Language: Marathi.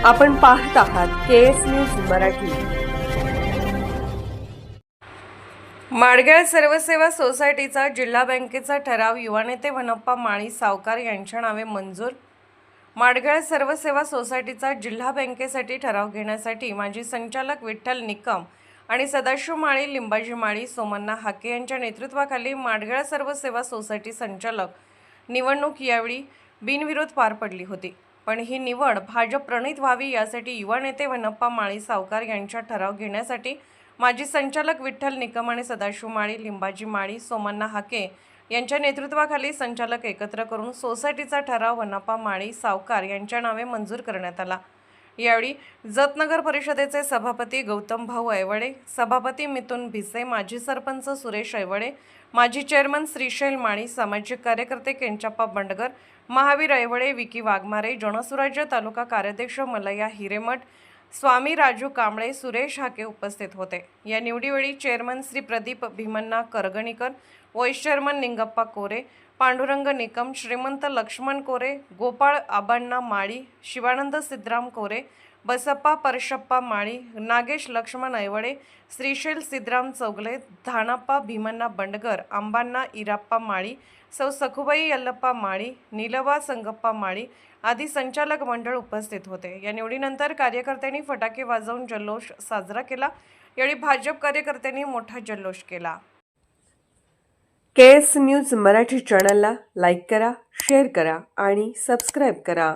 आपण पाहत आहात केएस न्यूज मराठी। माडगेळ सर्वसेवा सोसायटीचा जिल्हा बँकेचा ठराव युवा नेते वनप्पा माळी सावकार यांच्या नावे मंजूर। माडगेळ सर्वसेवा सोसायटीचा जिल्हा बँकेसाठी ठराव घेण्यासाठी माजी संचालक विठ्ठल निकम आणि सदाशिव माळी, लिंबाजी माळी, सोमण्णा हाके यांच्या नेतृत्वाखाली माडगेळ सर्वसेवा सोसायटी संचालक निवडणूक यावेळी बिनविरोध पार पडली होती। पण ही निवड भाजप प्रणित व्हावी यासाठी युवा नेते वनप्पा माळी सावकार यांच्या ठराव घेण्यासाठी माजी संचालक विठ्ठल निकम आणि सदाशिव माळी, लिंबाजी माळी, सोमण्णा हाके यांच्या नेतृत्वाखाली संचालक एकत्र करून सोसायटीचा ठराव वनप्पा माळी सावकार यांच्या नावे मंजूर करण्यात आला। यावेळी जत नगर परिषदेचे सभापती गौतम भाऊ ऐवळे, सभापती मिथुन भिसे, माजी सरपंच सुरेश ऐवळे, माजी चेअरमन श्रीशैल माळी, सामाजिक कार्यकर्ते केंचप्पा बंडगर, महावीर ऐवळे, विकी वाघमारे, जनसुराज्य तालुका कार्याध्यक्ष मलया हिरेमठ, स्वामी राजू कांबळे, सुरेश हाके उपस्थित होते। या निवडीवेळी chairman Shri Pradeep Bhimanna Karganikar, vice chairman Ningappa Kore, Pandurang Nikam, Shrimant Laxman कोरे, गोपाळ आबांना माळी, शिवानंद सिद्धराम कोरे, बसप्पा परशप्पा माळी, नागेश लक्ष्मण ऐवळे, श्रीशैल सिद्धराम चौगले, धानाप्पा भीमन्ना बंडगर, अंबांना इराप्पा माळी, सौ सखुबाई यल्लप्पा माळी, नीलवा संगप्पा माळी आदी संचालक मंडळ उपस्थित होते। या निवडीनंतर कार्यकर्त्यांनी फटाके वाजवून जल्लोष साजरा केला। यावेळी भाजप कार्यकर्त्यांनी मोठा जल्लोष केला। केएस न्यूज मराठी चॅनलला लाईक करा, शेअर करा आणि सबस्क्राईब करा।